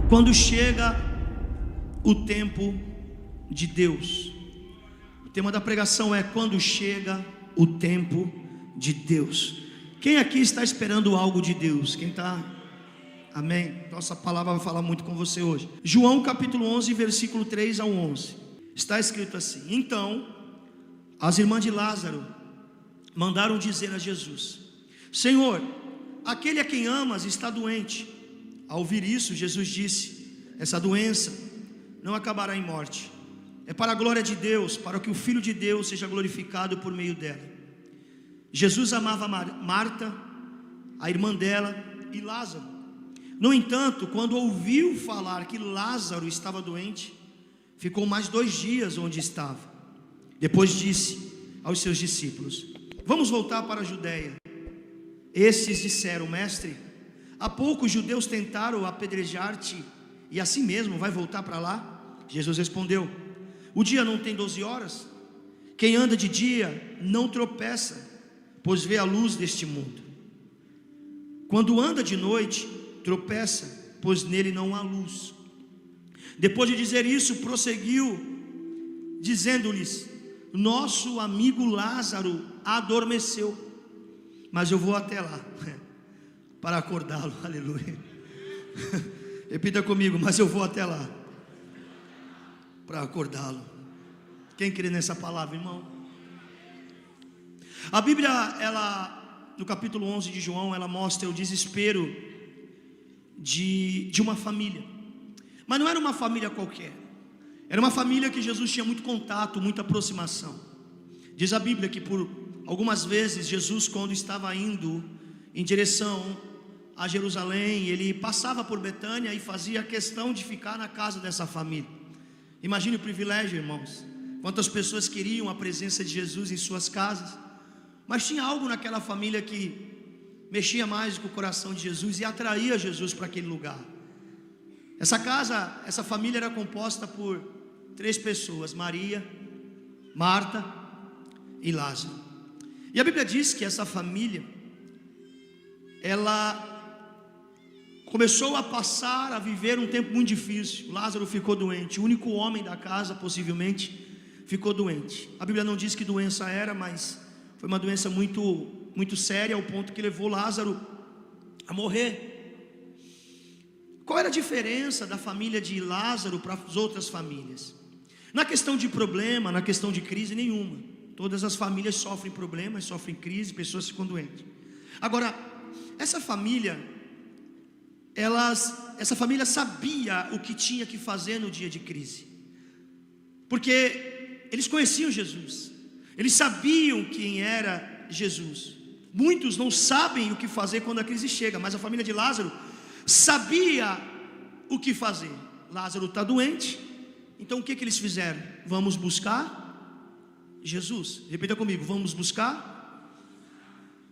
Quando chega o tempo de Deus. O tema da pregação é quando chega o tempo de Deus. Quem aqui está esperando algo de Deus? Quem está? Amém? Nossa palavra vai falar muito com você hoje. João capítulo 11, versículo 3 ao 11. Está escrito assim: então as irmãs de Lázaro mandaram dizer a Jesus: Senhor, aquele a quem amas está doente. Ao ouvir isso, Jesus disse: essa doença não acabará em morte, é para a glória de Deus, para que o Filho de Deus seja glorificado por meio dela. Jesus amava Marta, a irmã dela, e Lázaro. No entanto, quando ouviu falar que Lázaro estava doente, ficou mais 2 dias onde estava. Depois disse aos seus discípulos: vamos voltar para a Judeia. Estes disseram: mestre, há pouco os judeus tentaram apedrejar-te, e assim mesmo vai voltar para lá? Jesus respondeu: o dia não tem 12 horas? Quem anda de dia não tropeça, pois vê a luz deste mundo. Quando anda de noite, tropeça, pois nele não há luz. Depois de dizer isso, prosseguiu, dizendo-lhes: nosso amigo Lázaro adormeceu, mas eu vou até lá para acordá-lo. Aleluia. Repita comigo: mas eu vou até lá para acordá-lo. Quem crê nessa palavra, irmão? A Bíblia, ela, no capítulo 11 de João, ela mostra o desespero de uma família. Mas não era uma família qualquer. Era uma família que Jesus tinha muito contato, muita aproximação. Diz a Bíblia que por algumas vezes Jesus, quando estava indo em direção a Jerusalém, ele passava por Betânia e fazia questão de ficar na casa dessa família. Imagine o privilégio, irmãos. Quantas pessoas queriam a presença de Jesus em suas casas, mas tinha algo naquela família que mexia mais com o coração de Jesus e atraía Jesus para aquele lugar. Essa casa, essa família era composta por 3 pessoas: Maria, Marta e Lázaro. E a Bíblia diz que essa família, ela começou a passar a viver um tempo muito difícil. Lázaro ficou doente, o único homem da casa possivelmente ficou doente. A Bíblia não diz que doença era, mas foi uma doença muito séria, ao ponto que levou Lázaro a morrer. Qual era a diferença da família de Lázaro para as outras famílias? Na questão de problema, na questão de crise, nenhuma. Todas as famílias sofrem problemas, sofrem crise, pessoas ficam doentes. Agora, essa família sabia o que tinha que fazer no dia de crise, porque eles conheciam Jesus, eles sabiam quem era Jesus. Muitos não sabem o que fazer quando a crise chega, mas a família de Lázaro sabia o que fazer. Lázaro está doente, então o que eles fizeram? Vamos buscar Jesus. Repita comigo: vamos buscar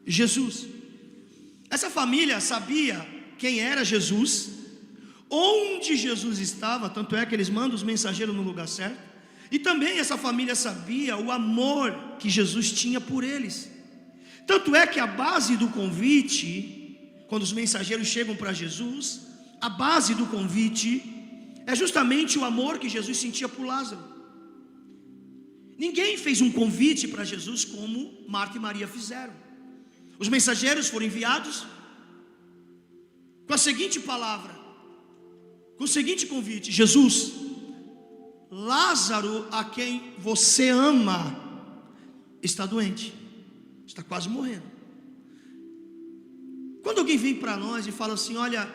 Jesus. Essa família sabia quem era Jesus, onde Jesus estava, tanto é que eles mandam os mensageiros no lugar certo. E também essa família sabia o amor que Jesus tinha por eles. Tanto é que a base do convite, quando os mensageiros chegam para Jesus, a base do convite é justamente o amor que Jesus sentia por Lázaro. Ninguém fez um convite para Jesus como Marta e Maria fizeram. Os mensageiros foram enviados com a seguinte palavra, com o seguinte convite: Jesus, Lázaro, a quem você ama, está doente, está quase morrendo. Quando alguém vem para nós e fala assim: olha,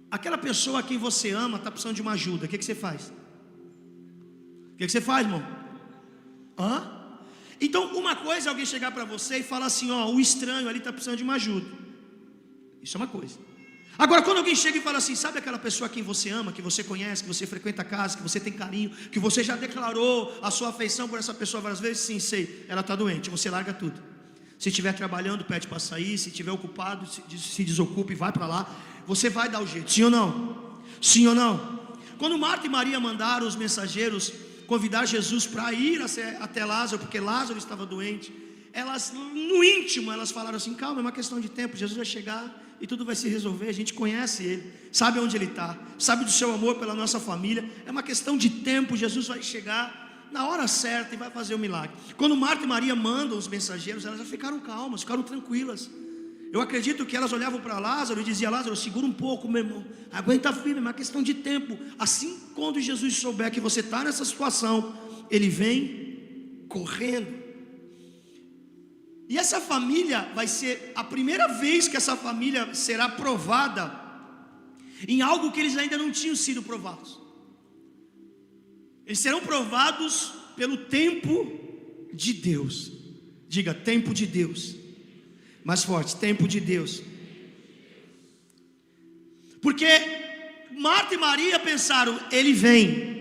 aquela pessoa a quem você ama está precisando de uma ajuda, o que você faz? O que você faz, irmão? Então, uma coisa é alguém chegar para você e falar assim: ó, o estranho ali está precisando de uma ajuda. Isso é uma coisa. Agora, quando alguém chega e fala assim: sabe aquela pessoa a quem você ama, que você conhece, que você frequenta a casa, que você tem carinho, que você já declarou a sua afeição por essa pessoa várias vezes? Sim, sei, ela está doente. Você larga tudo. Se estiver trabalhando, pede para sair. Se estiver ocupado, se desocupe e vai para lá. Você vai dar o jeito, sim ou não? Sim ou não? Quando Marta e Maria mandaram os mensageiros convidar Jesus para ir até Lázaro, porque Lázaro estava doente, elas, no íntimo, elas falaram assim: calma, é uma questão de tempo, Jesus vai chegar e tudo vai se resolver. A gente conhece Ele, sabe onde Ele está, sabe do seu amor pela nossa família. É uma questão de tempo, Jesus vai chegar na hora certa e vai fazer o milagre. Quando Marta e Maria mandam os mensageiros, elas já ficaram calmas, ficaram tranquilas. Eu acredito que elas olhavam para Lázaro e diziam: Lázaro, segura um pouco, meu irmão, aguenta firme, é uma questão de tempo. Assim, quando Jesus souber que você está nessa situação, Ele vem correndo. E essa família vai ser a primeira vez que essa família será provada em algo que eles ainda não tinham sido provados. Eles serão provados pelo tempo de Deus. Diga, tempo de Deus. Mais forte, tempo de Deus. Porque Marta e Maria pensaram: Ele vem.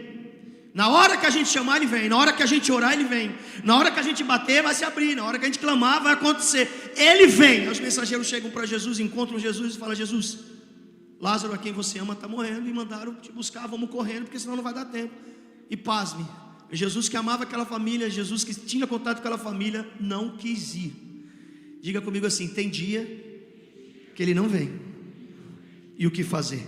Na hora que a gente chamar, Ele vem. Na hora que a gente orar, Ele vem. Na hora que a gente bater, vai se abrir. Na hora que a gente clamar, vai acontecer. Ele vem. Os mensageiros chegam para Jesus, encontram Jesus e falam: Jesus, Lázaro, a quem você ama, está morrendo, e mandaram te buscar. Vamos correndo, porque senão não vai dar tempo. E pasme, Jesus que amava aquela família, Jesus que tinha contato com aquela família, não quis ir. Diga comigo assim: tem dia que Ele não vem. E o que fazer?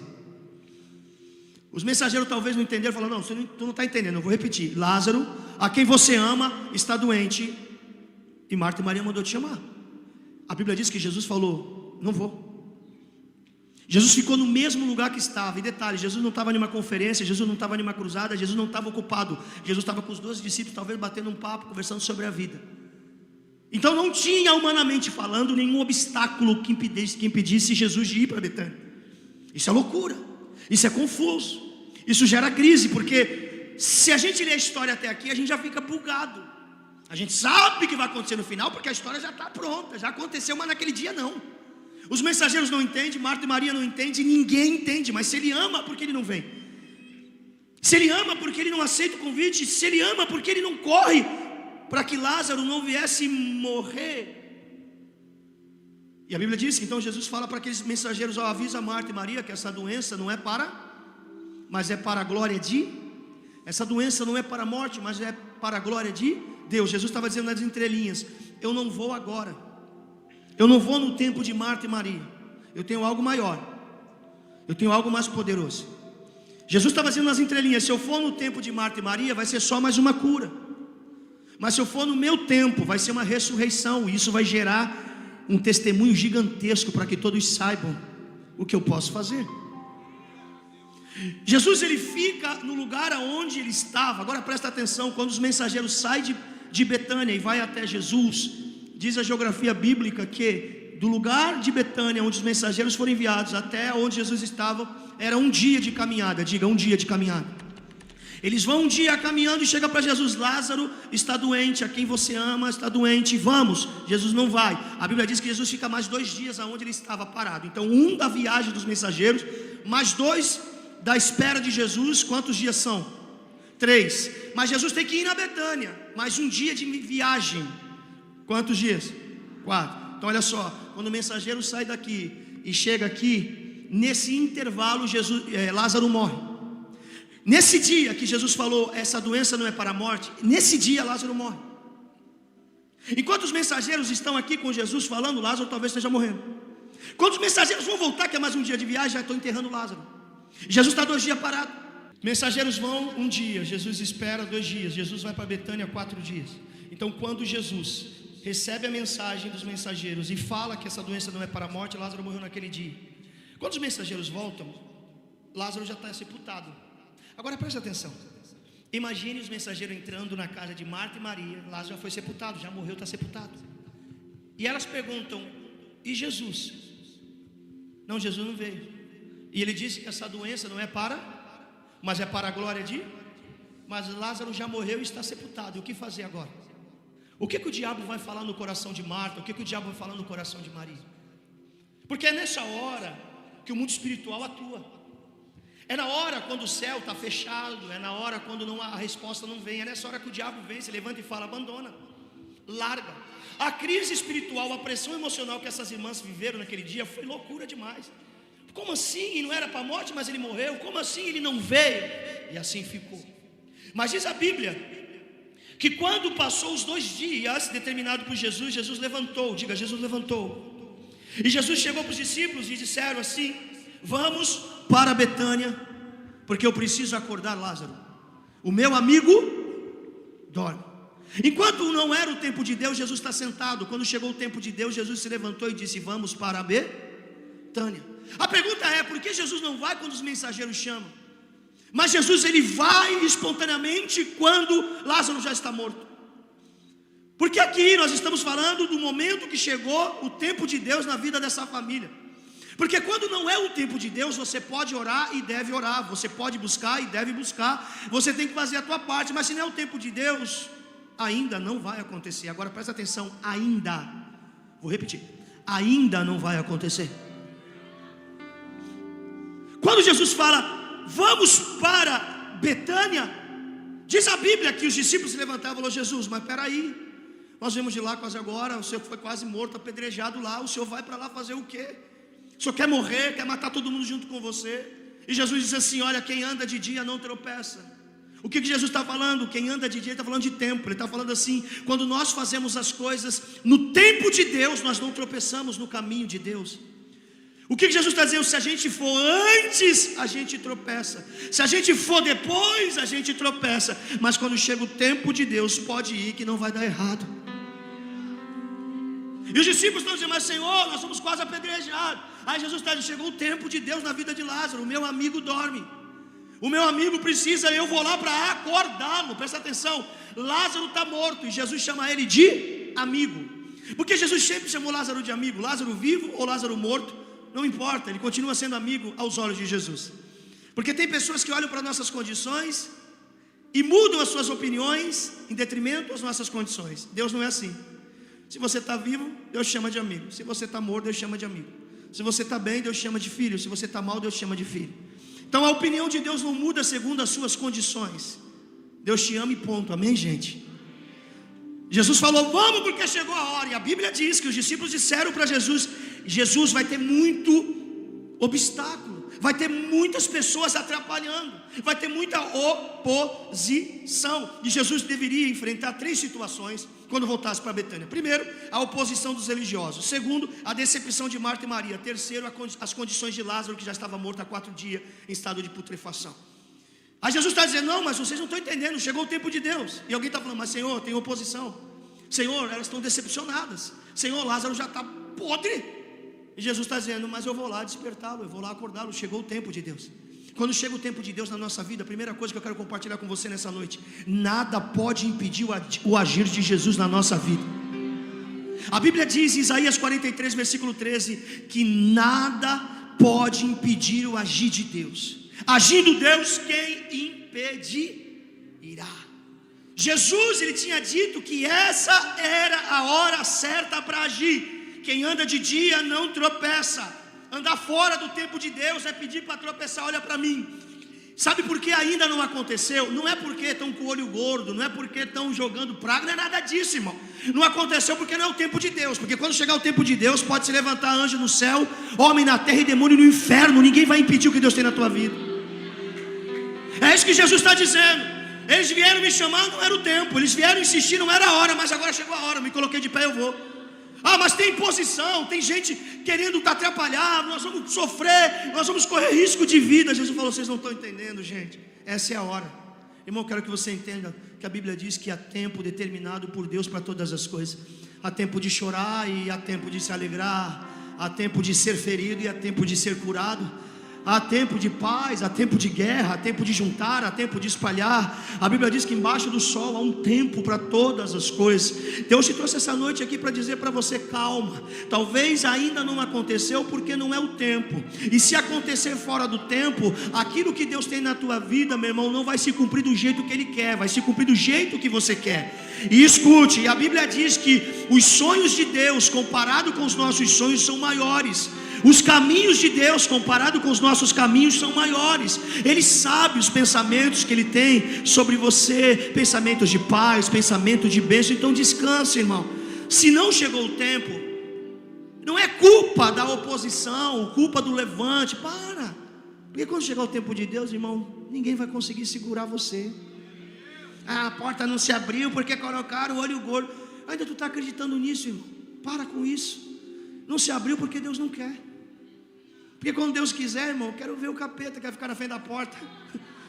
Os mensageiros talvez não entenderam, falaram: não, tu não está entendendo, eu vou repetir. Lázaro, a quem você ama, está doente, e Marta e Maria mandou te chamar. A Bíblia diz que Jesus falou: não vou. Jesus ficou no mesmo lugar que estava. E detalhe, Jesus não estava em uma conferência, Jesus não estava em uma cruzada, Jesus não estava ocupado. Jesus estava com os 12 discípulos, talvez batendo um papo, conversando sobre a vida. Então não tinha, humanamente falando, nenhum obstáculo que impedisse Jesus de ir para Betânia. Isso é loucura, isso é confuso, isso gera crise, porque se a gente ler a história até aqui, a gente já fica bugado. A gente sabe o que vai acontecer no final, porque a história já está pronta, já aconteceu, mas naquele dia não. Os mensageiros não entendem, Marta e Maria não entendem, ninguém entende. Mas se Ele ama, por que Ele não vem? Se Ele ama, por que Ele não aceita o convite? Se Ele ama, por que Ele não corre para que Lázaro não viesse morrer? E a Bíblia diz que então Jesus fala para aqueles mensageiros: avisa Marta e Maria que essa doença não é mas é para a glória de... Essa doença não é para a morte, mas é para a glória de Deus. Jesus estava dizendo nas entrelinhas: eu não vou agora. Eu não vou no tempo de Marta e Maria. Eu tenho algo maior. Eu tenho algo mais poderoso. Jesus estava dizendo nas entrelinhas: se eu for no tempo de Marta e Maria, vai ser só mais uma cura. Mas se eu for no meu tempo, vai ser uma ressurreição. E isso vai gerar um testemunho gigantesco para que todos saibam o que eu posso fazer. Jesus, ele fica no lugar aonde ele estava. Agora presta atenção, quando os mensageiros saem de Betânia e vai até Jesus, diz a geografia bíblica que do lugar de Betânia, onde os mensageiros foram enviados, até onde Jesus estava, era um dia de caminhada. Diga, um dia de caminhada. Eles vão um dia caminhando e chegam para Jesus: Lázaro está doente, a quem você ama está doente, vamos. Jesus não vai. A Bíblia diz que Jesus fica mais 2 dias aonde ele estava parado. Então, um da viagem dos mensageiros, mais 2 da espera de Jesus. Quantos dias são? 3. Mas Jesus tem que ir na Betânia, mais um dia de viagem. Quantos dias? 4. Então olha só, quando o mensageiro sai daqui e chega aqui, nesse intervalo Lázaro morre. Nesse dia que Jesus falou: essa doença não é para a morte, nesse dia Lázaro morre. Enquanto os mensageiros estão aqui com Jesus falando, Lázaro talvez esteja morrendo. Quando os mensageiros vão voltar, que é mais um dia de viagem, já estão enterrando Lázaro. Jesus está 2 dias parado. Mensageiros vão um dia, Jesus espera 2 dias. Jesus vai para Betânia 4 dias. Então quando Jesus recebe a mensagem dos mensageiros e fala que essa doença não é para a morte, Lázaro morreu naquele dia. Quando os mensageiros voltam, Lázaro já está sepultado. Agora preste atenção. Imagine os mensageiros entrando na casa de Marta e Maria. Lázaro já foi sepultado, já morreu, está sepultado. E elas perguntam: e Jesus? Não, Jesus não veio. E ele disse que essa doença não é mas é para a glória de... Mas Lázaro já morreu e está sepultado. E o que fazer agora? O que o diabo vai falar no coração de Marta? O que o diabo vai falar no coração de Maria? Porque é nessa hora que o mundo espiritual atua. É na hora quando o céu está fechado. É na hora quando a resposta não vem. É nessa hora que o diabo vem, se levanta e fala: abandona, larga. A crise espiritual, a pressão emocional que essas irmãs viveram naquele dia foi loucura demais. Como assim? Não era para a morte, mas ele morreu. Como assim ele não veio? E assim ficou. Mas diz a Bíblia que quando passou os 2 dias determinado por Jesus, Jesus levantou. Diga, Jesus levantou. E Jesus chegou para os discípulos e disseram assim: vamos para Betânia, porque eu preciso acordar Lázaro, o meu amigo dorme. Enquanto não era o tempo de Deus, Jesus está sentado. Quando chegou o tempo de Deus, Jesus se levantou e disse: vamos para Betânia. A pergunta é: por que Jesus não vai quando os mensageiros chamam? Mas Jesus, ele vai espontaneamente quando Lázaro já está morto. Porque aqui nós estamos falando do momento que chegou o tempo de Deus na vida dessa família. Porque quando não é o tempo de Deus, você pode orar e deve orar, você pode buscar e deve buscar, você tem que fazer a tua parte. Mas se não é o tempo de Deus, ainda não vai acontecer. Agora presta atenção: ainda, vou repetir, ainda não vai acontecer. Quando Jesus fala: vamos para Betânia, diz a Bíblia que os discípulos se levantaram e falaram: Jesus, mas peraí, nós vemos de lá quase agora, o Senhor foi quase morto, apedrejado lá, o Senhor vai para lá fazer o quê? O Senhor quer morrer, quer matar todo mundo junto com você? E Jesus diz assim: olha, quem anda de dia não tropeça. O que Jesus está falando? Quem anda de dia, ele está falando de tempo. Ele está falando assim: quando nós fazemos as coisas no tempo de Deus, nós não tropeçamos no caminho de Deus. O que Jesus está dizendo? Se a gente for antes, a gente tropeça. Se a gente for depois, a gente tropeça. Mas quando chega o tempo de Deus, pode ir que não vai dar errado. E os discípulos estão dizendo: mas Senhor, nós somos quase apedrejados. Aí Jesus está dizendo: chegou o tempo de Deus na vida de Lázaro. O meu amigo dorme, o meu amigo precisa, eu vou lá para acordá-lo. Presta atenção: Lázaro está morto e Jesus chama ele de amigo. Porque Jesus sempre chamou Lázaro de amigo. Lázaro vivo ou Lázaro morto, não importa, ele continua sendo amigo aos olhos de Jesus. Porque tem pessoas que olham para nossas condições e mudam as suas opiniões em detrimento das nossas condições. Deus não é assim. Se você está vivo, Deus chama de amigo. Se você está morto, Deus chama de amigo. Se você está bem, Deus chama de filho. Se você está mal, Deus chama de filho. Então a opinião de Deus não muda segundo as suas condições. Deus te ama e ponto. Amém, gente? Jesus falou: vamos, porque chegou a hora. E a Bíblia diz que os discípulos disseram para Jesus: Jesus, vai ter muito obstáculo, vai ter muitas pessoas atrapalhando, vai ter muita oposição. E Jesus deveria enfrentar 3 situações quando voltasse para Betânia. Primeiro, a oposição dos religiosos. Segundo, a decepção de Marta e Maria. Terceiro, as condições de Lázaro, que já estava morto há 4 dias em estado de putrefação. Aí Jesus está dizendo: não, mas vocês não estão entendendo, chegou o tempo de Deus. E alguém está falando: mas Senhor, tem oposição. Senhor, elas estão decepcionadas. Senhor, Lázaro já está podre. E Jesus está dizendo: mas eu vou lá despertá-lo, eu vou lá acordá-lo. Chegou o tempo de Deus. Quando chega o tempo de Deus na nossa vida, a primeira coisa que eu quero compartilhar com você nessa noite: nada pode impedir o agir de Jesus na nossa vida. A Bíblia diz em Isaías 43, versículo 13, que nada pode impedir o agir de Deus. Agindo Deus, quem impedirá? Jesus, ele tinha dito que essa era a hora certa para agir. Quem anda de dia não tropeça. Andar fora do tempo de Deus é pedir para tropeçar. Olha para mim, sabe por que ainda não aconteceu? Não é porque estão com o olho gordo, não é porque estão jogando praga, não é nada disso, irmão. Não aconteceu porque não é o tempo de Deus. Porque quando chegar o tempo de Deus, pode se levantar anjo no céu, homem na terra e demônio no inferno. Ninguém vai impedir o que Deus tem na tua vida. É isso que Jesus está dizendo. Eles vieram me chamar, não era o tempo. Eles vieram insistir, não era a hora. Mas agora chegou a hora, me coloquei de pé, eu vou. Ah, mas tem imposição, tem gente querendo atrapalhar, nós vamos sofrer, nós vamos correr risco de vida. Jesus falou: vocês não estão entendendo, gente. Essa é a hora. Irmão, eu quero que você entenda que a Bíblia diz que há tempo determinado por Deus para todas as coisas. Há tempo de chorar e há tempo de se alegrar. Há tempo de ser ferido e há tempo de ser curado. Há tempo de paz, há tempo de guerra, há tempo de juntar, há tempo de espalhar. A Bíblia diz que embaixo do sol há um tempo para todas as coisas. Deus te trouxe essa noite aqui para dizer para você: calma. Talvez ainda não aconteceu porque não é o tempo. E se acontecer fora do tempo, aquilo que Deus tem na tua vida, meu irmão, não vai se cumprir do jeito que Ele quer, vai se cumprir do jeito que você quer. E escute, a Bíblia diz que os sonhos de Deus comparado com os nossos sonhos são maiores. Os caminhos de Deus comparado com os nossos caminhos são maiores. Ele sabe os pensamentos que Ele tem sobre você, pensamentos de paz, pensamentos de bênção. Então descanse, irmão. Se não chegou o tempo, não é culpa da oposição, culpa do levante. Para. Porque quando chegar o tempo de Deus, irmão, ninguém vai conseguir segurar você. Ah, a porta não se abriu porque colocaram o olho gordo. Ainda tu está acreditando nisso, irmão? Para com isso. Não se abriu porque Deus não quer. Porque quando Deus quiser, irmão, eu quero ver o capeta, quer ficar na frente da porta,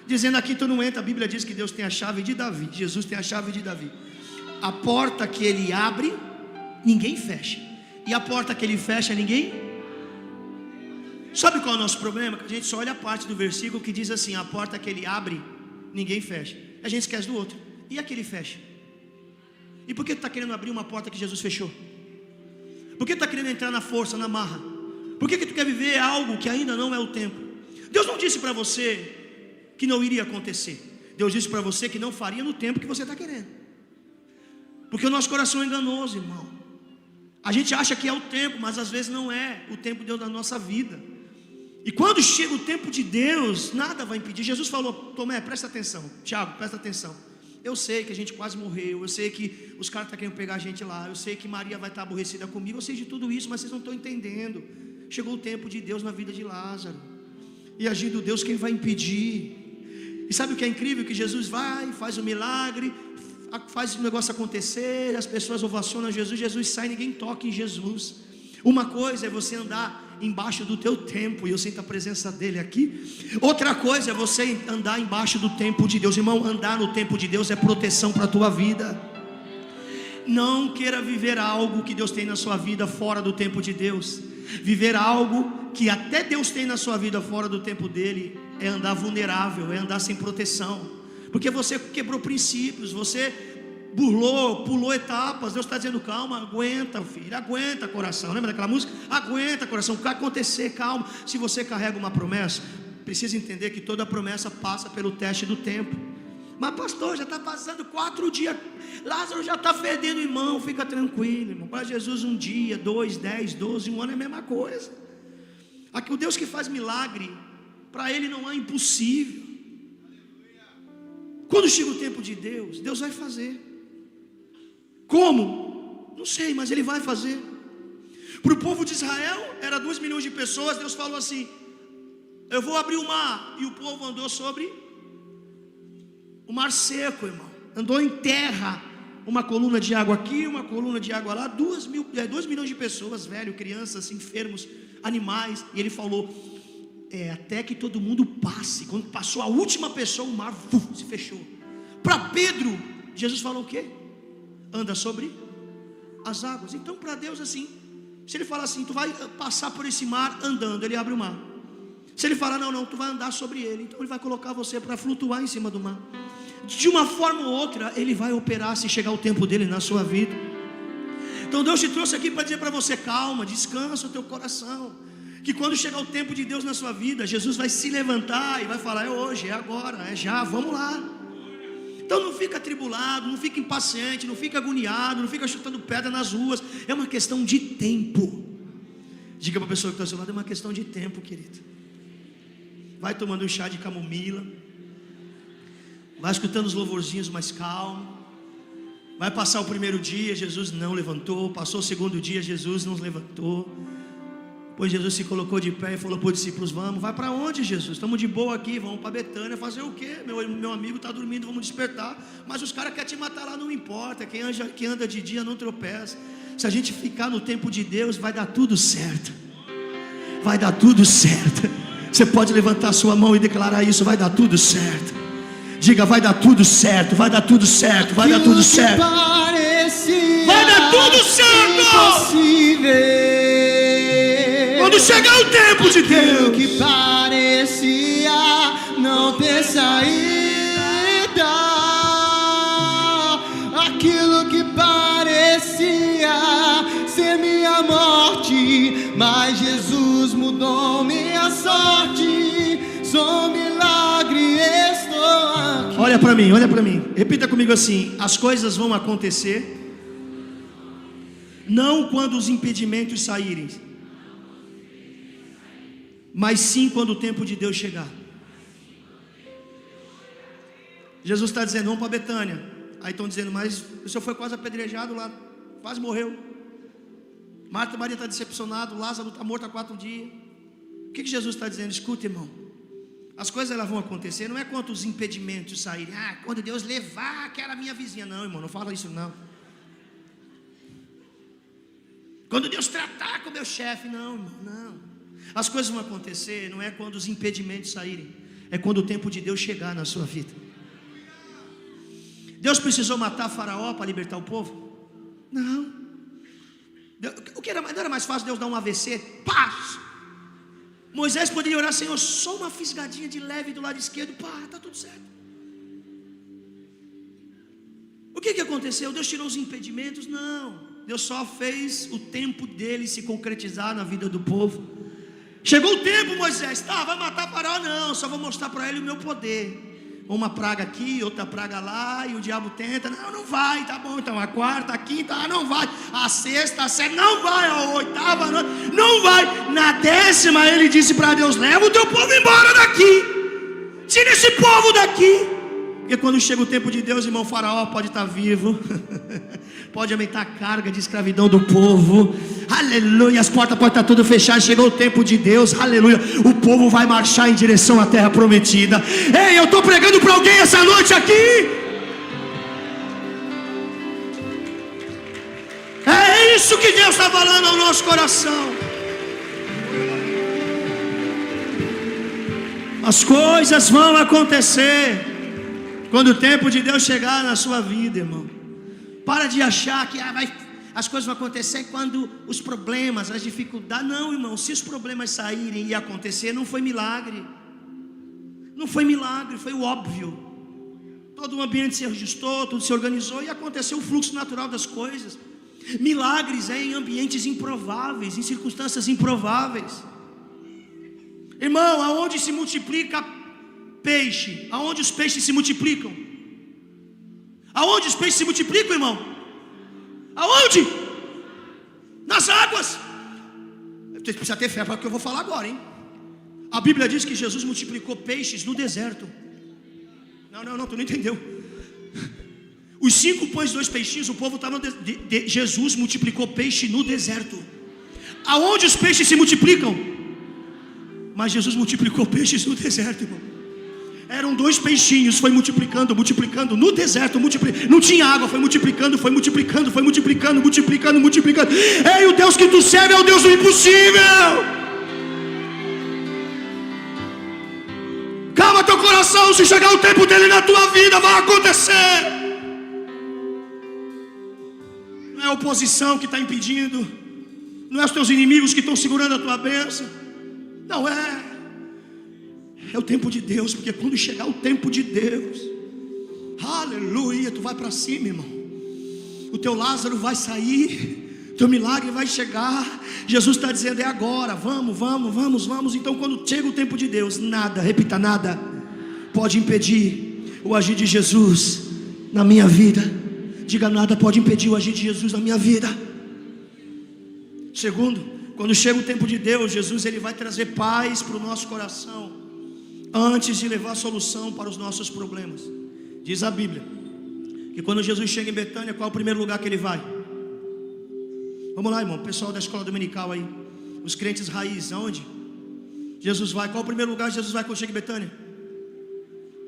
dizendo aqui tu não entra. A Bíblia diz que Deus tem a chave de Davi, Jesus tem a chave de Davi. A porta que Ele abre, ninguém fecha. E a porta que Ele fecha, ninguém. Sabe qual é o nosso problema? Que a gente só olha a parte do versículo que diz assim: a porta que Ele abre, ninguém fecha. A gente esquece do outro. E a que Ele fecha? E por que tu está querendo abrir uma porta que Jesus fechou? Por que tu está querendo entrar na força, na marra? Por que tu quer viver algo que ainda não é o tempo? Deus não disse para você que não iria acontecer. Deus disse para você que não faria no tempo que você está querendo. Porque o nosso coração é enganoso, irmão. A gente acha que é o tempo, mas às vezes não é o tempo de Deus na nossa vida. E quando chega o tempo de Deus, nada vai impedir. Jesus falou: Tomé, presta atenção. Tiago, presta atenção. Eu sei que a gente quase morreu, eu sei que os caras estão querendo pegar a gente lá, eu sei que Maria vai estar aborrecida comigo, eu sei de tudo isso, mas vocês não estão entendendo. Chegou o tempo de Deus na vida de Lázaro, e agindo Deus, quem vai impedir? E sabe o que é incrível? Que Jesus vai, faz um milagre, faz o negócio acontecer, as pessoas ovacionam Jesus, Jesus sai, ninguém toca em Jesus. Uma coisa é você andar embaixo do teu tempo, e eu sinto a presença dele aqui. Outra coisa é você andar embaixo do tempo de Deus. Irmão, andar no tempo de Deus é proteção para a tua vida. Não queira viver algo que Deus tem na sua vida fora do tempo de Deus. Viver algo que até Deus tem na sua vida fora do tempo dele é andar vulnerável, é andar sem proteção, porque você quebrou princípios, você burlou, pulou etapas. Deus está dizendo: calma, aguenta, filho, aguenta, coração. Lembra daquela música? Aguenta, coração, o que vai acontecer, calma. Se você carrega uma promessa, precisa entender que toda promessa passa pelo teste do tempo. Mas pastor, já está passando 4 dias, Lázaro já está fedendo, irmão. Fica tranquilo, irmão. Para Jesus 1 dia, 2, 10, 12, 1 ano é a mesma coisa. Aqui o Deus que faz milagre, para Ele não há impossível. Quando chega o tempo de Deus, Deus vai fazer. Como? Não sei, mas Ele vai fazer. Para o povo de Israel, era 2 milhões de pessoas. Deus falou assim: eu vou abrir o mar. E o povo andou sobre o mar seco, irmão. Andou em terra. Uma coluna de água aqui, uma coluna de água lá. 2 milhões de pessoas, velho, crianças, enfermos, animais. E Ele falou: até que todo mundo passe. Quando passou a última pessoa, o mar se fechou. Para Pedro, Jesus falou o quê? Anda sobre as águas. Então para Deus assim, se Ele falar assim: tu vai passar por esse mar andando, Ele abre o mar. Se Ele falar: não, tu vai andar sobre ele, então Ele vai colocar você para flutuar em cima do mar. De uma forma ou outra, Ele vai operar se chegar o tempo dele na sua vida. Então Deus te trouxe aqui para dizer para você: calma, descansa o teu coração, que quando chegar o tempo de Deus na sua vida, Jesus vai se levantar e vai falar: é hoje, é agora, é já, vamos lá. Então não fica atribulado, não fica impaciente, não fica agoniado, não fica chutando pedra nas ruas. É uma questão de tempo. Diga para a pessoa que está ao seu lado: é uma questão de tempo, querido. Vai tomando um chá de camomila, vai escutando os louvorzinhos mais calmo. Vai passar o primeiro dia, Jesus não levantou. Passou o segundo dia, Jesus não levantou. Pois Jesus se colocou de pé e falou para os discípulos: vamos. Vai para onde, Jesus? Estamos de boa aqui, vamos para Betânia. Fazer o quê? Meu amigo está dormindo, vamos despertar. Mas os caras querem te matar lá, não importa. Quem anda de dia não tropeça. Se a gente ficar no tempo de Deus, vai dar tudo certo. Vai dar tudo certo. Você pode levantar sua mão e declarar isso: vai dar tudo certo. Diga: vai dar tudo certo, vai dar tudo certo, vai dar tudo certo. Vai dar tudo certo. Quando chegar o tempo de Deus, que parecia não ter saída, aquilo que parecia ser minha morte, mas Jesus mudou minha sorte. Sou um milagre, estou aqui. Olha para mim, olha para mim. Repita comigo assim: as coisas vão acontecer não quando os impedimentos saírem, mas sim quando o tempo de Deus chegar. Jesus está dizendo: vamos para Betânia. Aí estão dizendo: mas o senhor foi quase apedrejado lá, quase morreu. Marta e Maria está decepcionado, Lázaro está morto há 4 dias. O que Jesus está dizendo? Escuta, irmão, as coisas elas vão acontecer, não é quando os impedimentos saírem. Quando Deus levar aquela minha vizinha. Não, irmão, não fala isso não. Quando Deus tratar com meu chefe. Não, irmão, não. As coisas vão acontecer, não é quando os impedimentos saírem, é quando o tempo de Deus chegar na sua vida. Deus precisou matar Faraó para libertar o povo? Não. Não era mais fácil Deus dar um AVC? Paz! Moisés poderia orar: Senhor, só uma fisgadinha de leve do lado esquerdo, pá, está tudo certo. O que aconteceu? Deus tirou os impedimentos? Não. Deus só fez o tempo dele se concretizar na vida do povo. Chegou o tempo, Moisés, tá, vai matar Faraó? Não, só vou mostrar para ele o meu poder. Uma praga aqui, outra praga lá, e o diabo tenta. Não vai, tá bom, então a quarta, a quinta, não vai. A sexta, a sétima, não vai. A oitava, não vai. Na 10ª ele disse para Deus: leva o teu povo embora daqui, tira esse povo daqui. Porque quando chega o tempo de Deus, irmão, Faraó pode estar vivo, pode aumentar a carga de escravidão do povo, aleluia, as portas podem estar tudo fechadas. Chegou o tempo de Deus, aleluia, o povo vai marchar em direção à terra prometida. Ei, eu estou pregando para alguém essa noite aqui. É isso que Deus está falando ao nosso coração. As coisas vão acontecer quando o tempo de Deus chegar na sua vida, irmão. Para de achar que as coisas vão acontecer quando os problemas, as dificuldades. Não, irmão, se os problemas saírem e acontecer, não foi milagre. Não foi milagre, foi o óbvio. Todo o ambiente se ajustou, tudo se organizou e aconteceu o fluxo natural das coisas. Milagres é em ambientes improváveis, em circunstâncias improváveis. Irmão, aonde se multiplica peixe, aonde os peixes se multiplicam? Aonde os peixes se multiplicam, irmão? Aonde? Nas águas. Você precisa ter fé para o que eu vou falar agora, hein? A Bíblia diz que Jesus multiplicou peixes no deserto. Não, tu não entendeu. Os 5 pães e 2 peixinhos, o povo estava Jesus multiplicou peixe no deserto. Aonde os peixes se multiplicam? Mas Jesus multiplicou peixes no deserto, irmão. Eram 2 peixinhos, foi multiplicando no deserto, não tinha água, foi multiplicando. Ei, o Deus que tu serve é o Deus do impossível. Calma teu coração, se chegar o tempo dele na tua vida, vai acontecer. Não é a oposição que está impedindo, não é os teus inimigos que estão segurando a tua bênção, não é. É o tempo de Deus, porque quando chegar o tempo de Deus, aleluia, tu vai para cima, irmão. O teu Lázaro vai sair, teu milagre vai chegar. Jesus está dizendo: é agora, vamos. Então quando chega o tempo de Deus, nada, repita, nada pode impedir o agir de Jesus na minha vida. Diga: nada pode impedir o agir de Jesus na minha vida. Segundo, quando chega o tempo de Deus, Jesus ele vai trazer paz para o nosso coração, antes de levar solução para os nossos problemas. Diz a Bíblia que quando Jesus chega em Betânia, qual é o primeiro lugar que ele vai? Vamos lá, irmão, pessoal da escola dominical aí, os crentes raiz, aonde Jesus vai? Qual é o primeiro lugar que Jesus vai quando chega em Betânia?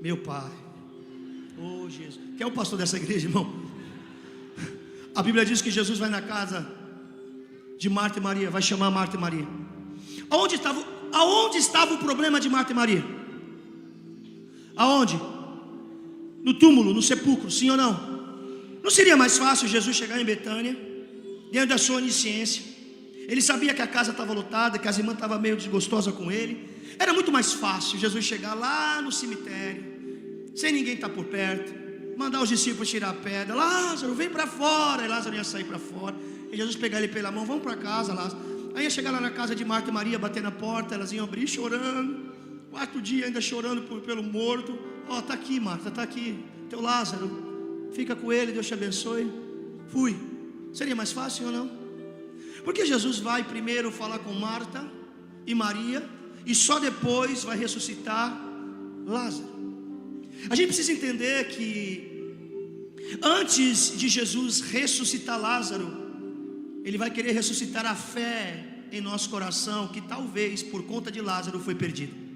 Meu Pai. Oh Jesus, quem é o pastor dessa igreja, irmão? A Bíblia diz que Jesus vai na casa de Marta e Maria, vai chamar Marta e Maria. Aonde estava o problema de Marta e Maria? Aonde? No túmulo, no sepulcro, sim ou não? Não seria mais fácil Jesus chegar em Betânia, dentro da sua onisciência? Ele sabia que a casa estava lotada, que as irmãs estavam meio desgostosas com ele. Era muito mais fácil Jesus chegar lá no cemitério, sem ninguém estar por perto, mandar os discípulos tirar a pedra. Lázaro, vem para fora. E Lázaro ia sair para fora, e Jesus pegar ele pela mão: vamos para casa, Lázaro. Aí ia chegar lá na casa de Marta e Maria, bater na porta, elas iam abrir chorando. 4º dia ainda chorando pelo morto. Ó, tá aqui, Marta, tá aqui teu Lázaro, fica com ele, Deus te abençoe. Fui. Seria mais fácil ou não? Porque Jesus vai primeiro falar com Marta e Maria, e só depois vai ressuscitar Lázaro. A gente precisa entender que antes de Jesus ressuscitar Lázaro, ele vai querer ressuscitar a fé em nosso coração, que talvez por conta de Lázaro foi perdida.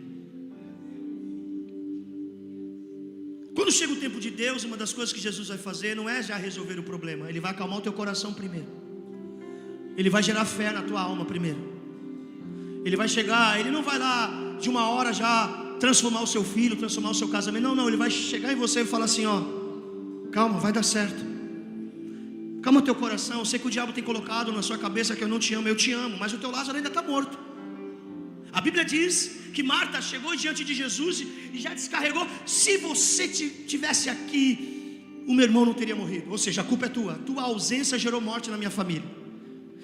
Quando chega o tempo de Deus, uma das coisas que Jesus vai fazer não é já resolver o problema, ele vai acalmar o teu coração primeiro. Ele vai gerar fé na tua alma primeiro. Ele vai chegar, ele não vai lá de uma hora já transformar o seu filho, transformar o seu casamento. Não, ele vai chegar em você e falar assim, ó, calma, vai dar certo. Calma teu coração, eu sei que o diabo tem colocado na sua cabeça que eu não te amo, eu te amo, mas o teu Lázaro ainda está morto. A Bíblia diz que Marta chegou diante de Jesus e já descarregou. Se você tivesse aqui, o meu irmão não teria morrido. Ou seja, a culpa é tua. Tua ausência gerou morte na minha família.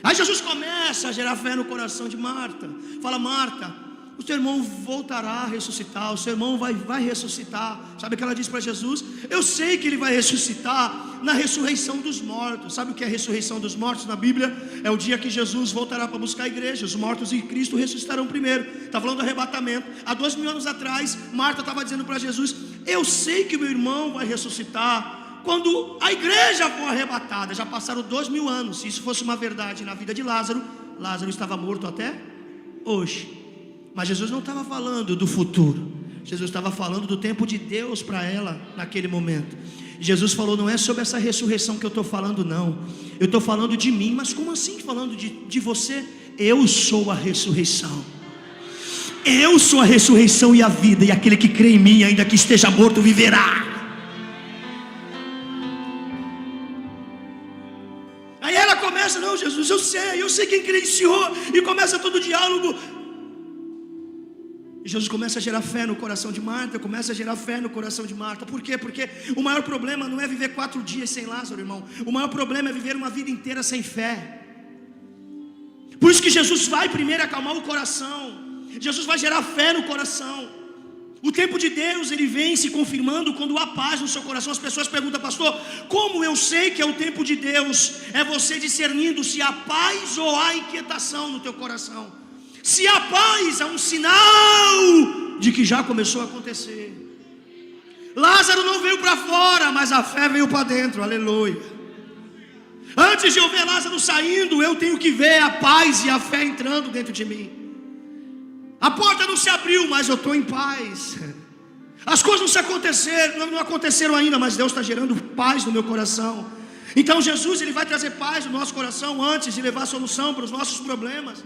Aí Jesus começa a gerar fé no coração de Marta. Fala, Marta, o teu irmão voltará a ressuscitar. O seu irmão vai ressuscitar. Sabe o que ela diz para Jesus? Eu sei que ele vai ressuscitar na ressurreição dos mortos. Sabe o que é a ressurreição dos mortos na Bíblia? É o dia que Jesus voltará para buscar a igreja. Os mortos em Cristo ressuscitarão primeiro. Está falando do arrebatamento. Há 2000 anos atrás, Marta estava dizendo para Jesus, eu sei que meu irmão vai ressuscitar quando a igreja for arrebatada. Já passaram 2000 anos. Se isso fosse uma verdade na vida de Lázaro, Lázaro estava morto até hoje. Mas Jesus não estava falando do futuro. Jesus estava falando do tempo de Deus para ela naquele momento. Jesus falou, não é sobre essa ressurreição que eu estou falando não. Eu estou falando de mim. Mas como assim falando de você? Eu sou a ressurreição. Eu sou a ressurreição e a vida. E aquele que crê em mim, ainda que esteja morto, viverá. Aí ela começa, não Jesus, eu sei quem crê em Senhor. E começa todo o diálogo. Jesus começa a gerar fé no coração de Marta. Começa a gerar fé no coração de Marta. Por quê? Porque o maior problema não é viver 4 dias sem Lázaro, irmão. O maior problema é viver uma vida inteira sem fé. Por isso que Jesus vai primeiro acalmar o coração. Jesus vai gerar fé no coração. O tempo de Deus, ele vem se confirmando quando há paz no seu coração. As pessoas perguntam, pastor, como eu sei que é o tempo de Deus? É você discernindo se há paz ou há inquietação no teu coração. Se há paz, é um sinal de que já começou a acontecer. Lázaro não veio para fora, mas a fé veio para dentro, aleluia. Antes de eu ver Lázaro saindo, eu tenho que ver a paz e a fé entrando dentro de mim. A porta não se abriu, mas eu estou em paz. As coisas não aconteceram ainda, mas Deus está gerando paz no meu coração. Então Jesus, ele vai trazer paz no nosso coração antes de levar solução para os nossos problemas.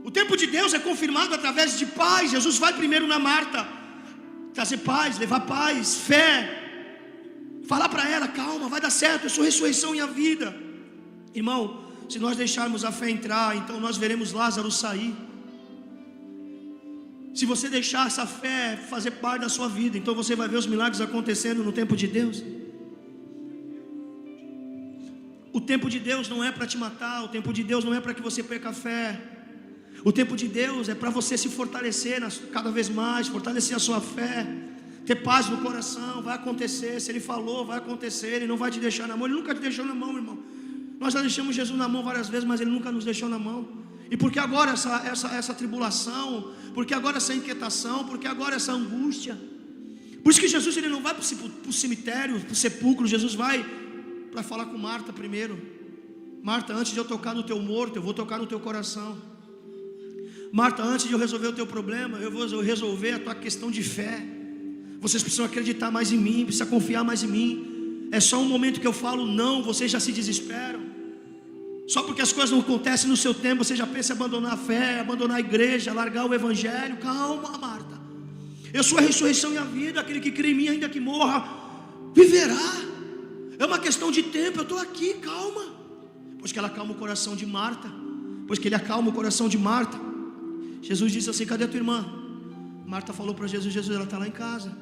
O tempo de Deus é confirmado através de paz. Jesus vai primeiro na Marta, trazer paz, levar paz, fé, falar para ela, calma, vai dar certo, eu sou a ressurreição e a vida. Irmão, se nós deixarmos a fé entrar, então nós veremos Lázaro sair. Se você deixar essa fé fazer parte da sua vida, então você vai ver os milagres acontecendo no tempo de Deus. O tempo de Deus não é para te matar. O tempo de Deus não é para que você perca a fé. O tempo de Deus é para você se fortalecer cada vez mais, fortalecer a sua fé, ter paz no coração. Vai acontecer, se Ele falou, vai acontecer. Ele não vai te deixar na mão. Ele nunca te deixou na mão, irmão. Nós já deixamos Jesus na mão várias vezes, mas Ele nunca nos deixou na mão. E por que agora essa tribulação? Por que agora essa inquietação? Por que agora essa angústia? Por isso que Jesus, ele não vai para o cemitério, para o sepulcro. Jesus vai para falar com Marta primeiro. Marta, antes de eu tocar no teu morto, eu vou tocar no teu coração. Marta, antes de eu resolver o teu problema, eu vou resolver a tua questão de fé. Vocês precisam acreditar mais em mim, precisam confiar mais em mim. É só um momento que eu falo não, vocês já se desesperam. Só porque as coisas não acontecem no seu tempo, você já pensa em abandonar a fé, abandonar a igreja, largar o evangelho. Calma, Marta. Eu sou a ressurreição e a vida. Aquele que crê em mim, ainda que morra, viverá. É uma questão de tempo, eu estou aqui, calma. Pois que ela acalma o coração de Marta. Pois que ele acalma o coração de Marta. Jesus disse assim, cadê a tua irmã? Marta falou para Jesus, Jesus, ela está lá em casa.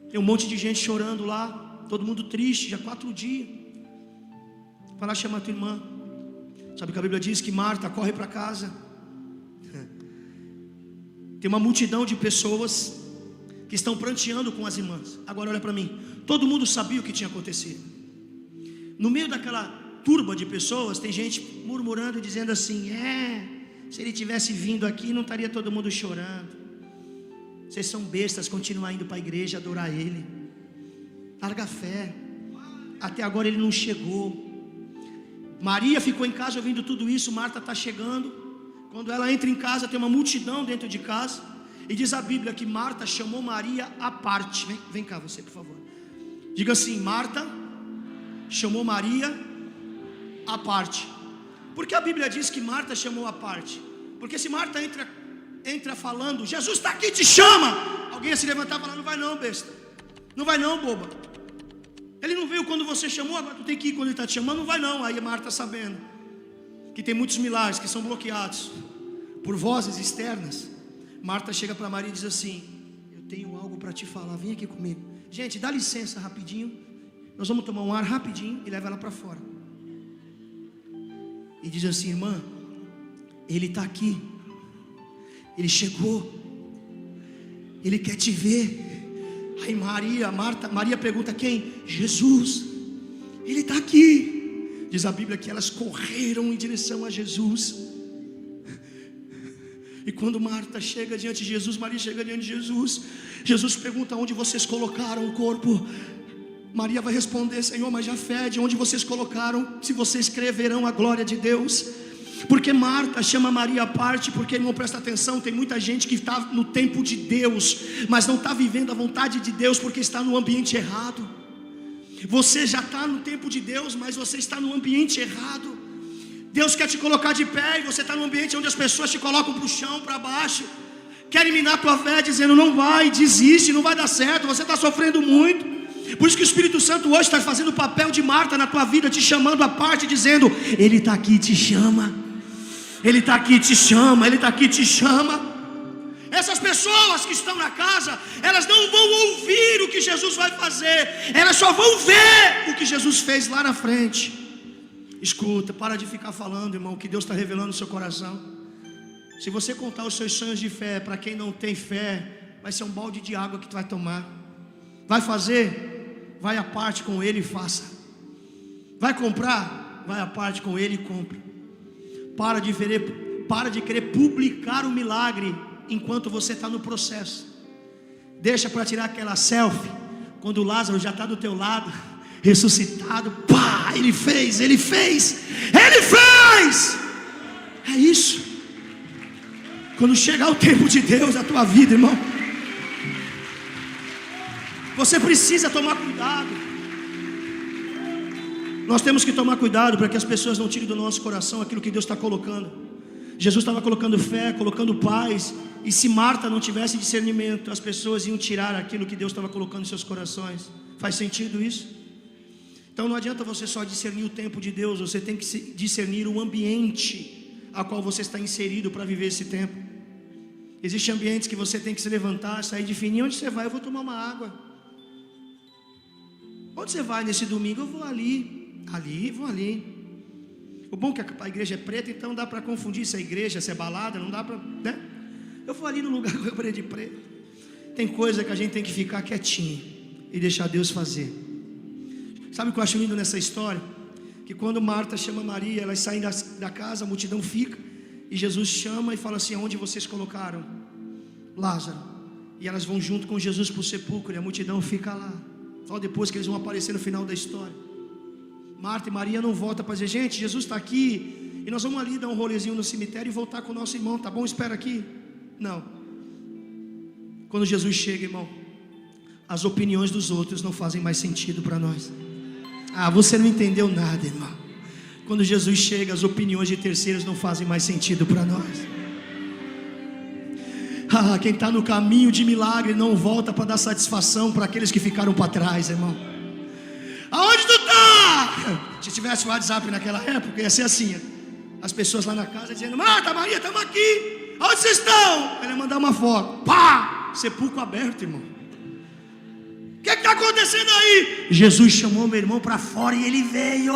Tem um monte de gente chorando lá, todo mundo triste, já 4 dias. Vai lá chamar a tua irmã. Sabe que a Bíblia diz que Marta corre para casa. Tem uma multidão de pessoas que estão pranteando com as irmãs. Agora olha para mim. Todo mundo sabia o que tinha acontecido. No meio daquela turba de pessoas, tem gente murmurando e dizendo assim, se ele tivesse vindo aqui, não estaria todo mundo chorando. Vocês são bestas, continuar indo para a igreja, adorar ele. Larga a fé. Até agora ele não chegou. Maria ficou em casa ouvindo tudo isso. Marta está chegando. Quando ela entra em casa, tem uma multidão dentro de casa. E diz a Bíblia que Marta chamou Maria à parte. Vem cá você, por favor. Diga assim, Marta chamou Maria à parte. Porque a Bíblia diz que Marta chamou à parte. Porque se Marta entra falando, Jesus está aqui, te chama, alguém ia se levantar e falar, não vai não, besta, não vai não, boba, ele não veio quando você chamou, agora tu tem que ir quando ele está te chamando, não vai não. Aí Marta, sabendo que tem muitos milagres que são bloqueados por vozes externas, Marta chega para Maria e diz assim, eu tenho algo para te falar, vem aqui comigo. Gente, dá licença rapidinho, nós vamos tomar um ar rapidinho e leva ela para fora. E diz assim, irmã, ele está aqui, ele chegou, ele quer te ver. Aí Maria pergunta quem? Jesus, ele está aqui. Diz a Bíblia que elas correram em direção a Jesus. E quando Marta chega diante de Jesus, Maria chega diante de Jesus, Jesus pergunta onde vocês colocaram o corpo. Maria vai responder, Senhor, mas já fede, onde vocês colocaram? Se vocês crer, verão a glória de Deus. Porque Marta chama Maria à parte, porque, irmão, presta atenção, tem muita gente que está no tempo de Deus, mas não está vivendo a vontade de Deus, porque está no ambiente errado. Você já está no tempo de Deus, mas você está no ambiente errado. Deus quer te colocar de pé, e você está no ambiente onde as pessoas te colocam para o chão, para baixo, querem minar a tua fé, dizendo, não vai, desiste, não vai dar certo, você está sofrendo muito. Por isso que o Espírito Santo hoje está fazendo o papel de Marta na tua vida, te chamando à parte, dizendo, ele está aqui, te chama. Ele está aqui, te chama, ele está aqui, te chama. Essas pessoas que estão na casa, elas não vão ouvir o que Jesus vai fazer, elas só vão ver o que Jesus fez lá na frente. Escuta, para de ficar falando, irmão, que Deus está revelando no seu coração. Se você contar os seus sonhos de fé para quem não tem fé, vai ser um balde de água que tu vai tomar. Vai fazer? Vai à parte com ele e faça. Vai comprar? Vai à parte com ele e compra. Para de querer publicar o milagre enquanto você está no processo. Deixa para tirar aquela selfie quando Lázaro já está do teu lado, ressuscitado. Pá, ele fez. É isso. Quando chegar o tempo de Deus na tua vida, irmão, você precisa tomar cuidado. Nós temos que tomar cuidado para que as pessoas não tirem do nosso coração aquilo que Deus está colocando. Jesus estava colocando fé, colocando paz. E se Marta não tivesse discernimento, as pessoas iam tirar aquilo que Deus estava colocando em seus corações. Faz sentido isso? Então não adianta você só discernir o tempo de Deus, você tem que discernir o ambiente a qual você está inserido para viver esse tempo. Existem ambientes que você tem que se levantar, sair de fininho. Onde você vai? Eu vou tomar uma água. Onde você vai nesse domingo? Eu vou ali. Vou ali. O bom é que a igreja é preta, então dá para confundir se é igreja, se é balada, não dá para, né? Eu vou ali no lugar com a parede preta. Tem coisa que a gente tem que ficar quietinho e deixar Deus fazer. Sabe o que eu acho lindo nessa história? Que quando Marta chama Maria, elas saem da casa, a multidão fica, e Jesus chama e fala assim, onde vocês colocaram Lázaro? E elas vão junto com Jesus para o sepulcro, e a multidão fica lá. Só depois que eles vão aparecer no final da história. Marta e Maria não voltam para dizer, gente, Jesus está aqui, e nós vamos ali dar um rolezinho no cemitério e voltar com o nosso irmão, tá bom? Espera aqui. Não. Quando Jesus chega, irmão, as opiniões dos outros não fazem mais sentido para nós. Você não entendeu nada, irmão. Quando Jesus chega, as opiniões de terceiros não fazem mais sentido para nós. Quem está no caminho de milagre não volta para dar satisfação para aqueles que ficaram para trás, irmão. Aonde tu está? Se tivesse o WhatsApp naquela época, ia ser assim, as pessoas lá na casa dizendo, Marta, Maria, estamos aqui. Onde vocês estão? Ele ia mandar uma foto. Pá! Sepulcro aberto, irmão. O que está acontecendo aí? Jesus chamou meu irmão para fora e ele veio.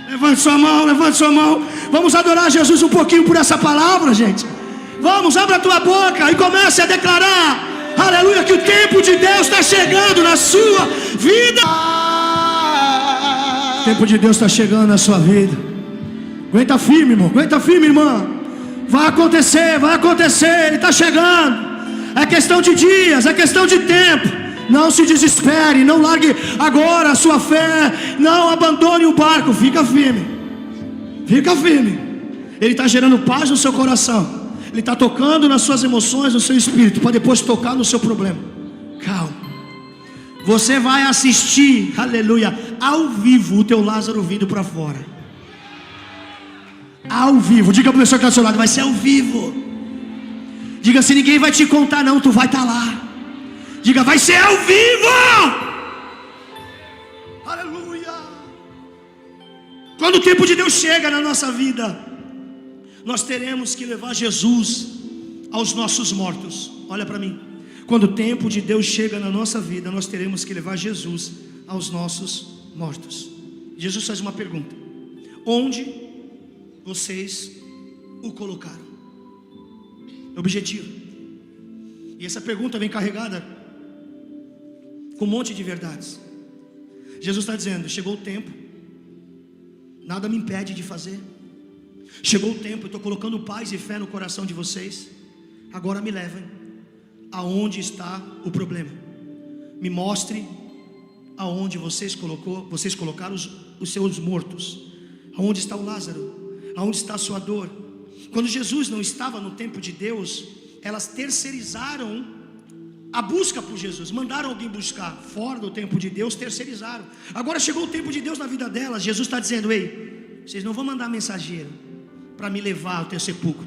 Levante sua mão. Vamos adorar Jesus um pouquinho por essa palavra, gente. Vamos, abra a tua boca e comece a declarar, aleluia, que o tempo de Deus está chegando na sua vida. O tempo de Deus está chegando na sua vida. Aguenta firme, irmão. Aguenta firme, irmã. Vai acontecer, ele está chegando. É questão de dias, é questão de tempo. Não se desespere, não largue agora a sua fé, não abandone o barco. Fica firme. Ele está gerando paz no seu coração. Ele está tocando nas suas emoções, no seu espírito, para depois tocar no seu problema. Você vai assistir, aleluia, ao vivo o teu Lázaro vindo para fora. Ao vivo. Diga para a pessoa que está do seu lado, vai ser ao vivo. Diga assim, ninguém vai te contar não, tu vai estar lá. Diga, vai ser ao vivo. Aleluia. Quando o tempo de Deus chega na nossa vida, nós teremos que levar Jesus aos nossos mortos. Olha para mim. Quando o tempo de Deus chega na nossa vida, nós teremos que levar Jesus aos nossos mortos. Jesus faz uma pergunta: onde vocês o colocaram? Objetivo. E essa pergunta vem carregada com um monte de verdades. Jesus está dizendo: chegou o tempo, nada me impede de fazer. Chegou o tempo, eu estou colocando paz e fé no coração de vocês. Agora me levem aonde está o problema. Me mostre aonde vocês colocaram os seus mortos. Aonde está o Lázaro? Aonde está a sua dor? Quando Jesus não estava no tempo de Deus, elas terceirizaram a busca por Jesus, mandaram alguém buscar fora do tempo de Deus, terceirizaram. Agora chegou o tempo de Deus na vida delas. Jesus está dizendo: ei, vocês não vão mandar mensageiro para me levar ao teu sepulcro.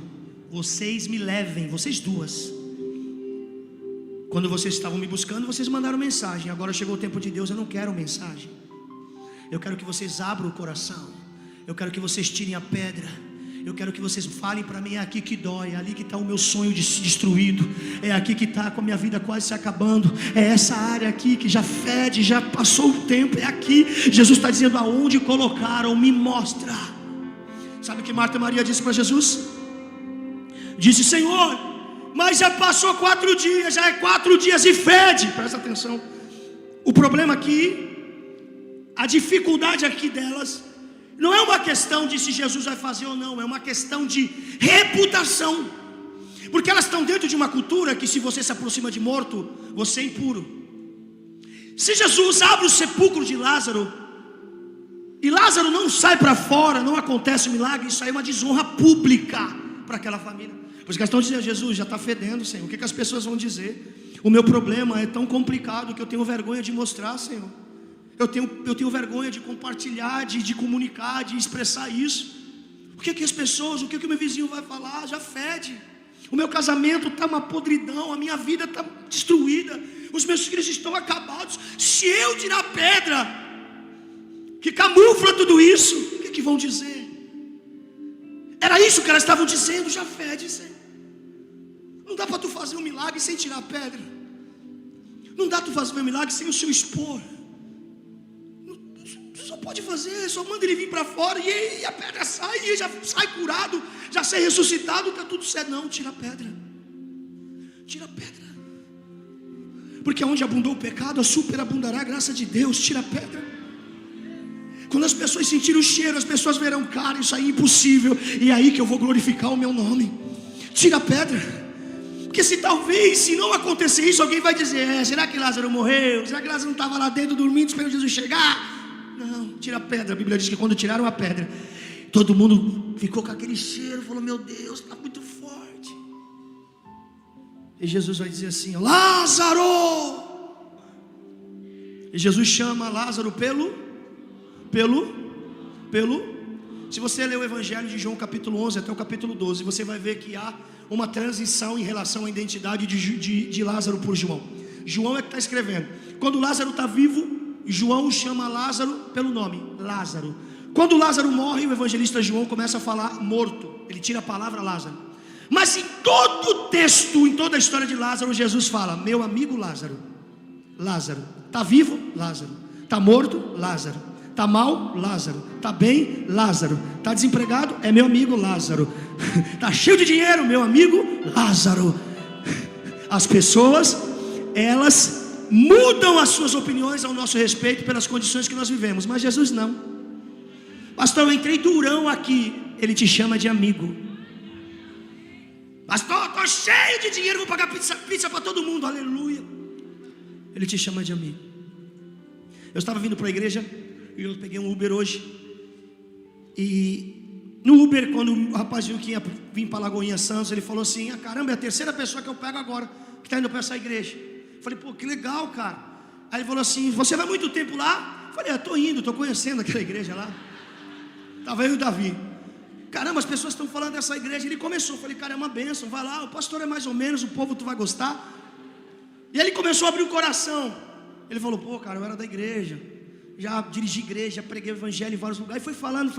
Vocês me levem, vocês duas. Quando vocês estavam me buscando, vocês mandaram mensagem. Agora chegou o tempo de Deus, eu não quero mensagem. Eu quero que vocês abram o coração. Eu quero que vocês tirem a pedra. Eu quero que vocês falem para mim: é aqui que dói, é ali que está o meu sonho destruído, é aqui que está com a minha vida quase se acabando, é essa área aqui que já fede, já passou o tempo, é aqui. Jesus está dizendo: aonde colocaram, me mostra. Sabe o que Marta e Maria disse para Jesus? Disse: Senhor, mas já passou 4 dias, já é 4 dias e fede. Presta atenção. O problema aqui, a dificuldade aqui delas, não é uma questão de se Jesus vai fazer ou não, é uma questão de reputação. Porque elas estão dentro de uma cultura que, se você se aproxima de morto, você é impuro. Se Jesus abre o sepulcro de Lázaro e Lázaro não sai para fora, não acontece o milagre, isso aí é uma desonra pública para aquela família. Por isso que elas estão dizendo: Jesus, já está fedendo, Senhor. O que as pessoas vão dizer? O meu problema é tão complicado que eu tenho vergonha de mostrar, Senhor. Eu tenho vergonha de compartilhar, de comunicar, de expressar isso. O que as pessoas, o que o meu vizinho vai falar? Já fede. O meu casamento está uma podridão, a minha vida está destruída, os meus filhos estão acabados. Se eu tirar a pedra que camufla tudo isso, o que vão dizer? Era isso que elas estavam dizendo: já fede, Senhor. Não dá para tu fazer um milagre sem tirar a pedra. Não dá para tu fazer um milagre sem o seu expor. Tu só pode fazer, só manda ele vir para fora e a pedra sai, e ele já sai curado, já sai ressuscitado, está tudo certo. Não, tira a pedra. Tira a pedra. Porque onde abundou o pecado, a superabundará a graça de Deus. Tira a pedra. Quando as pessoas sentirem o cheiro, as pessoas verão: cara, isso aí é impossível, e é aí que eu vou glorificar o meu nome. Tira a pedra. Porque se não acontecer isso, alguém vai dizer: será que Lázaro morreu? Será que Lázaro não estava lá dentro dormindo, esperando Jesus chegar? Não, tira a pedra. A Bíblia diz que quando tiraram a pedra, todo mundo ficou com aquele cheiro, falou: meu Deus, está muito forte. E Jesus vai dizer assim: Lázaro! E Jesus chama Lázaro se você ler o Evangelho de João capítulo 11 até o capítulo 12, você vai ver que há uma transição em relação à identidade de Lázaro por João. João é que está escrevendo. Quando Lázaro está vivo, João chama Lázaro pelo nome, Lázaro. Quando Lázaro morre, o evangelista João começa a falar morto. Ele tira a palavra Lázaro. Mas em todo o texto, em toda a história de Lázaro, Jesus fala: meu amigo Lázaro. Lázaro, está vivo? Lázaro. Está morto? Lázaro. Está mal? Lázaro. Está bem? Lázaro. Está desempregado? É meu amigo Lázaro. Está cheio de dinheiro? Meu amigo Lázaro. As pessoas, elas mudam as suas opiniões ao nosso respeito pelas condições que nós vivemos, mas Jesus não. Pastor, eu entrei durão aqui. Ele te chama de amigo. Pastor, estou cheio de dinheiro, vou pagar pizza para todo mundo. Aleluia. Ele te chama de amigo. Eu estava vindo para a igreja e eu peguei um Uber hoje. E no Uber, quando o rapaz viu que ia vir para Lagoinha Santos, ele falou assim: caramba, é a terceira pessoa que eu pego agora que está indo para essa igreja. Eu falei: pô, que legal, cara. Aí ele falou assim: você vai muito tempo lá? Eu falei: estou indo, estou conhecendo aquela igreja lá. Estava eu e o Davi. Caramba, as pessoas estão falando dessa igreja. Ele começou, eu falei: cara, é uma bênção, vai lá, o pastor é mais ou menos, o povo tu vai gostar. E ele começou a abrir o coração. Ele falou: pô, cara, eu era da igreja, já dirigi igreja, preguei o evangelho em vários lugares. E foi falando.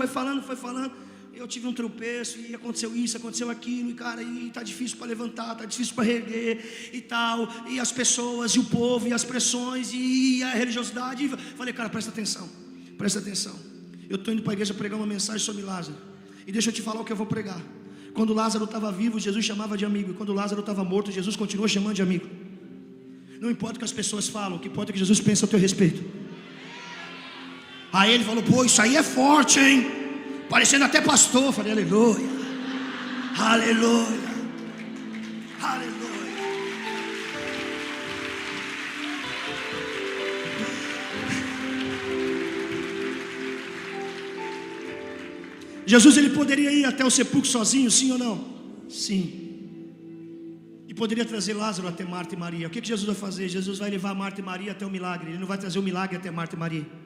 Eu tive um tropeço, e aconteceu isso, aconteceu aquilo, e cara, e tá difícil para levantar, tá difícil para reerguer, e tal, e as pessoas, e o povo, e as pressões, e a religiosidade. E falei: cara, presta atenção. Eu estou indo para a igreja pregar uma mensagem sobre Lázaro, e deixa eu te falar o que eu vou pregar. Quando Lázaro estava vivo, Jesus chamava de amigo, e quando Lázaro estava morto, Jesus continuou chamando de amigo. Não importa o que as pessoas falam, o que importa é que Jesus pensa a teu respeito. Aí ele falou: pô, isso aí é forte, hein? Parecendo até pastor. Eu falei: aleluia, aleluia, aleluia. Jesus, ele poderia ir até o sepulcro sozinho, sim ou não? Sim. E poderia trazer Lázaro até Marta e Maria. O que Jesus vai fazer? Jesus vai levar Marta e Maria até o milagre. Ele não vai trazer o milagre até Marta e Maria.